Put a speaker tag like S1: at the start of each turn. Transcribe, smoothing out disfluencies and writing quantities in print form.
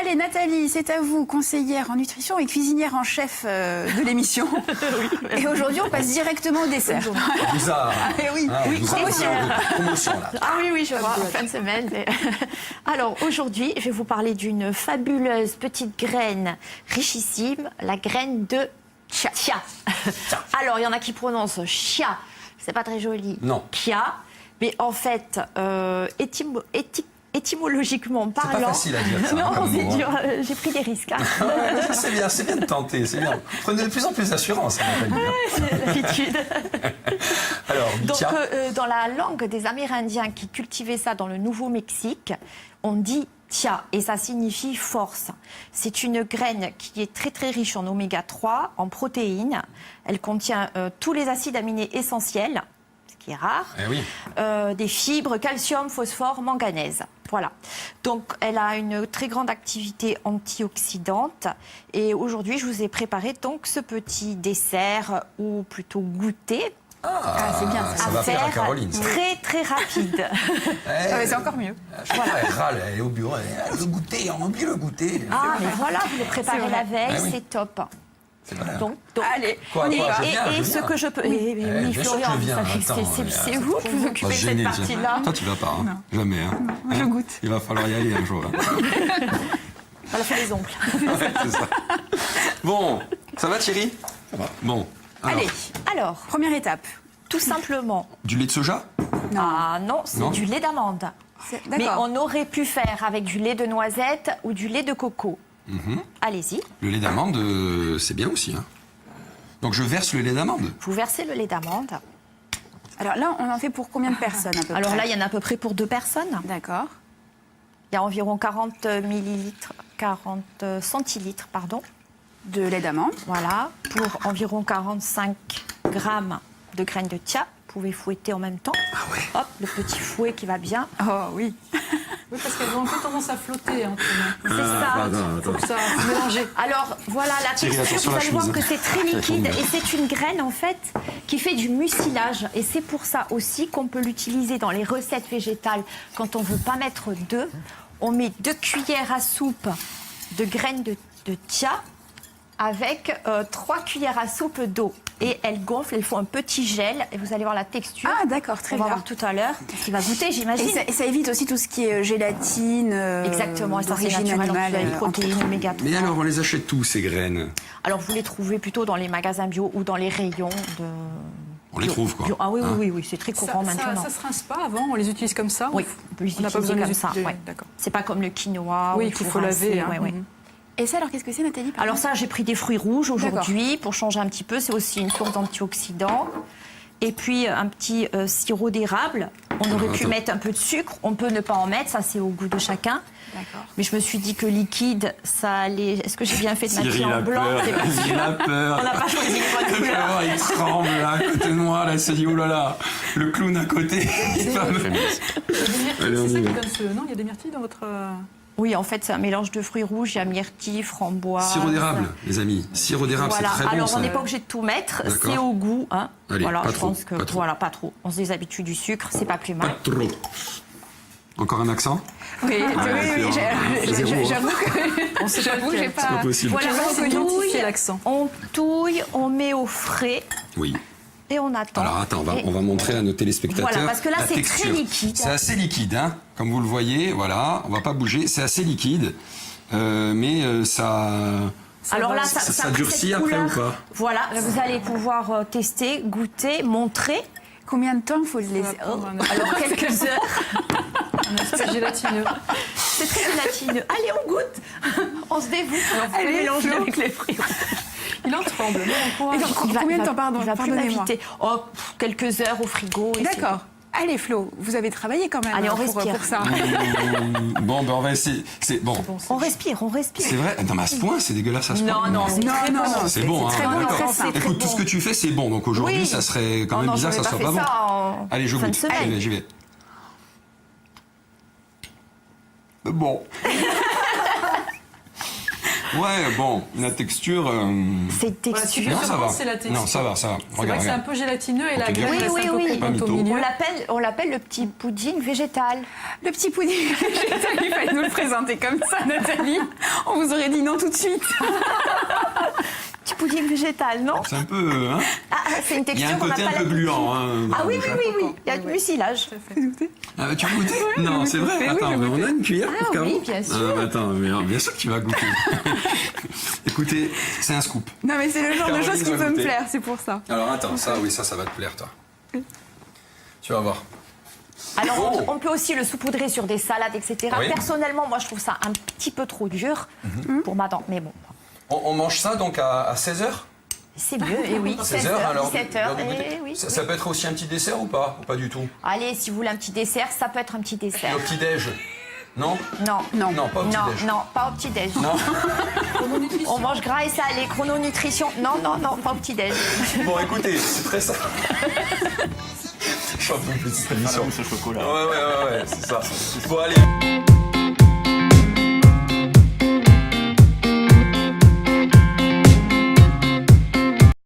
S1: Allez, Nathalie, c'est à vous, conseillère en nutrition et cuisinière en chef de l'émission. Oui. Et aujourd'hui, on passe directement au dessert.
S2: Bizarre.
S1: Oui,
S2: Promotion là.
S3: Ah oui, je vois, en fin de semaine. Mais... Alors, aujourd'hui, je vais vous parler d'une fabuleuse petite graine richissime, la graine de chia. Alors, il y en a qui prononcent chia, c'est pas très joli.
S2: Non.
S3: Chia, mais en fait, étymologiquement parlant...
S2: C'est pas facile à dire ça.
S3: Non, c'est dur, j'ai pris des risques. Hein.
S2: C'est bien de tenter, c'est bien. Prenez de plus en plus d'assurance, Nathalie.
S3: C'est l'habitude.
S2: Alors,
S3: Donc,
S2: chia.
S3: dans la langue des Amérindiens qui cultivaient ça dans le Nouveau-Mexique, on dit chia et ça signifie force. C'est une graine qui est très très riche en oméga 3, en protéines. Elle contient tous les acides aminés essentiels, ce qui est rare, des fibres, calcium, phosphore, manganèse. Voilà. Donc, elle a une très grande activité antioxydante. Et aujourd'hui, je vous ai préparé donc ce petit dessert, ou plutôt goûter.
S1: C'est bien
S2: ça va faire à Caroline. Ça.
S3: Très, très rapide.
S1: C'est encore mieux.
S2: Voilà. Elle râle, elle est au bureau. Le goûter, on oublie le goûter.
S3: Ah, mais voilà, vous le préparez la veille, c'est top.
S2: C'est vrai.
S3: Donc,
S1: allez.
S2: Quoi,
S3: et ce que je peux... Oui, Florian, c'est vous qui vous occupez de cette partie-là.
S2: Toi, tu vas pas, hein. Jamais. Hein.
S1: Moi, je goûte.
S2: Il va falloir y aller un jour.
S3: On a fait les ongles.
S2: Ouais, c'est ça. Bon, ça va Thierry? Ça va. Bon.
S3: Alors,
S1: Première étape.
S3: tout simplement...
S2: Du lait de soja?
S3: Ah non, c'est du lait d'amande. Mais
S1: D'accord.
S3: on aurait pu faire avec du lait de noisette ou du lait de coco. Allez-y.
S2: Le lait d'amande, c'est bien aussi. Hein. Donc je verse le lait d'amande.
S3: Vous versez le lait d'amande.
S1: Alors là, on en fait pour combien de personnes à peu
S3: Alors
S1: près?
S3: là, il y en a à peu près pour 2 personnes.
S1: D'accord.
S3: Il y a environ 40 centilitres, pardon.
S1: De lait d'amande.
S3: Voilà, pour environ 45 grammes de graines de chia. Vous pouvez fouetter en même temps.
S2: Ah ouais.
S3: Hop, le petit fouet qui va bien.
S1: Oh oui.
S4: Oui, parce qu'elles ont un peu tendance à flotter.
S3: C'est ça.
S4: Faut que ça mélanger.
S3: Alors voilà, la
S2: Thierry,
S3: texture,
S2: attention
S3: vous
S2: la
S3: allez voir
S2: chemise.
S3: que c'est très liquide et c'est une graine en fait qui fait du mucilage. Et c'est pour ça aussi qu'on peut l'utiliser dans les recettes végétales quand on ne veut pas mettre d'œufs. On met 2 cuillères à soupe de graines de chia avec 3 cuillères à soupe d'eau. Et elles gonflent, elles font un petit gel et vous allez voir la texture.
S1: Ah d'accord, très
S3: On va
S1: bien.
S3: voir tout à l'heure ce qu'il va goûter, j'imagine.
S1: Et ça évite aussi tout ce qui est gélatine,
S3: Exactement, ça c'est
S1: d'origine
S3: naturel,
S1: animale.
S3: les protéines, oméga 3.
S2: Mais alors, on les achète tous, ces graines?
S3: Alors vous les trouvez plutôt dans les magasins bio ou dans les rayons de...
S2: On les trouve, quoi.
S3: Ah oui,
S2: Hein?
S3: oui, c'est très courant maintenant.
S4: Ça se rince pas avant, on les utilise comme ça?
S3: Oui, on peut les
S4: On n'a pas
S3: utiliser
S4: besoin de
S3: comme
S4: les
S3: ça.
S4: utiliser,
S3: Ouais.
S4: d'accord.
S3: C'est pas comme le quinoa.
S4: Oui,
S3: où
S4: qu'il faut laver. Hein.
S3: Ouais, ouais.
S1: Et ça, alors qu'est-ce que c'est, Nathalie? pardon
S3: Alors ça, j'ai pris des fruits rouges aujourd'hui pour changer un petit peu. C'est aussi une source d'antioxydants. Et puis un petit sirop d'érable. On aurait pu mettre un peu de sucre. On peut ne pas en mettre. Ça, c'est au goût de chacun.
S1: D'accord.
S3: Mais je me suis dit que liquide, ça allait... Est-ce que j'ai bien fait de mettre
S2: Cyril
S3: en
S2: a
S3: blanc?
S2: peur.
S3: C'est pas
S2: Il
S3: sûr.
S2: a peur.
S3: On n'a pas choisi les bonnes couleurs.
S2: Il tremble là, à côté de moi, là, il se dit, oh là là, le clown à côté. Il va me-
S4: Il y a des myrtilles,
S2: Allez, on
S4: c'est ça
S2: y
S4: qui
S2: va.
S4: donne ce... Non, il y a des myrtilles dans votre...
S3: Oui, en fait, c'est un mélange de fruits rouges. Il y a myrtille, framboise.
S2: Sirop d'érable, les amis. Sirop d'érable,
S3: Voilà.
S2: c'est très bon,
S3: Alors,
S2: ça.
S3: on n'est pas obligé de tout mettre.
S2: D'accord.
S3: C'est au goût. Hein.
S2: Allez,
S3: voilà,
S2: pas
S3: je
S2: trop,
S3: pense que
S2: pas trop.
S3: voilà, pas trop. On se déshabitue du sucre, c'est pas plus
S2: Pas
S3: mal.
S2: trop. Encore un accent?
S1: Oui,
S2: Zéro, hein.
S1: j'avoue que j'avoue que j'ai
S2: C'est pas
S1: pas...
S2: possible.
S3: Voilà,
S4: C'est
S3: on
S4: identifié
S3: touille,
S4: l'accent.
S3: on touille, on met au frais
S2: Oui.
S3: et on attend.
S2: Alors attends,
S3: Et-
S2: on va montrer à nos téléspectateurs.
S3: Voilà, parce que là,
S2: la
S3: c'est très
S2: texture.
S3: liquide.
S2: C'est assez liquide, hein. Comme vous le voyez, voilà, on va pas bouger. C'est assez liquide, mais ça.
S3: Alors là,
S2: ça
S3: a pris
S2: durcit
S3: cette
S2: après ou
S3: couleur.
S2: pas?
S3: Voilà, vous allez pouvoir tester, goûter, montrer.
S1: Combien de temps il faut le laisser?
S3: Alors quelques heures.
S4: C'est gélatineux.
S3: C'est très gélatineux. Allez, on goûte. On se dévoue. Alors, vous
S1: Allez,
S3: mélangez
S1: Flo.
S3: avec les fruits.
S4: Il en tremble. Non, on courage.
S1: Combien de temps, pardon?
S3: Il va plus
S1: Pardonnez-moi.
S3: m'inviter. Oh, quelques heures au frigo. et c'est
S1: D'accord. Allez Flo, vous avez travaillé quand même
S3: Allez, on
S1: pour
S3: respire.
S1: ça.
S2: Bon, ben on va essayer. C'est bon.
S3: On respire, on respire.
S2: C'est vrai. Non, mais à ce point, c'est dégueulasse à ce point.
S3: Non, non, c'est très bon.
S2: C'est bon, hein.
S1: très bon,
S2: D'accord.
S1: c'est très
S2: Écoute, tout ce que tu fais, c'est bon. Donc aujourd'hui,
S3: Oui.
S2: ça serait quand
S3: Oh
S2: même
S3: non,
S2: bizarre que ça
S3: j'aurais
S2: soit
S3: pas
S2: pas
S3: fait
S2: bon.
S3: ça en
S2: Allez, je
S3: fin de
S2: goûte.
S3: semaine.
S2: J'y vais. Bon. Ouais, bon, la texture...
S3: C'est
S4: Voilà,
S3: texture.
S4: tu
S2: Non, ça va.
S4: C'est la texture.
S2: Non, ça va, ça va.
S4: C'est vrai
S2: Regarde,
S4: que c'est un
S2: regarde.
S4: peu gélatineux et la
S2: Ok.
S4: graine
S3: Oui,
S4: reste
S3: oui,
S4: un peu
S3: oui.
S4: croquante
S2: Pas
S4: au
S2: mytho.
S4: milieu.
S3: On l'appelle le petit pudding végétal.
S1: Le petit pudding végétal, il fallait nous le présenter comme ça, Nathalie. On vous aurait dit non tout de suite.
S3: Petit pudding végétal, non?
S2: C'est un peu... Hein,
S3: Ah, c'est une
S2: il y a
S3: texture
S2: un
S3: qu'on n'a
S2: côté
S3: pas
S2: un peu
S3: l'habitude.
S2: gluant. Hein,
S3: Ah oui,
S2: dans
S3: oui,
S2: la
S3: oui,
S2: bouche.
S3: oui. Il y a du mucilage.
S2: Ah, tu as goûté? Non, c'est vrai.
S1: oui,
S2: Attends,
S1: j'ai
S2: mais on
S1: goûté.
S2: a une cuillère
S3: Ah
S2: pour Caro.
S3: oui, bien sûr.
S2: Ah, mais attends, mais bien sûr que tu vas goûter. Écoutez, c'est un scoop.
S1: Non, mais c'est le genre de
S2: Caroline
S1: choses qui
S2: va
S1: peut me
S2: goûter.
S1: plaire, c'est pour ça.
S2: Alors attends, ça, oui, ça va te plaire, toi. Tu vas voir.
S3: Alors,
S2: Oh.
S3: on peut aussi le saupoudrer sur des salades, etc.
S2: Oui.
S3: Personnellement, moi, je trouve ça un petit peu trop dur pour ma dent. Mais bon,
S2: On mange ça donc à 16h?
S3: c'est mieux. Et oui,
S2: 16h
S3: 16h,
S2: alors
S3: 17h.
S2: l'heure de goûter.
S3: Et oui,
S2: Ça peut être aussi un petit dessert ou pas? Ou pas du tout?
S3: Allez, si vous voulez un petit dessert, ça peut être un petit dessert.
S2: Le petit-déj? Non?
S3: Non.
S1: Non.
S2: Non, pas au
S3: Non,
S2: petit-déj.
S3: non, pas au petit-déj.
S2: Non.
S3: On mange gras et salé, chrononutrition. Non, non, non, pas au petit-déj.
S2: Bon, écoutez, c'est très simple. Je suis un peu une petite émission.
S5: au chocolat.
S2: Ouais, c'est ça. Bon, allez.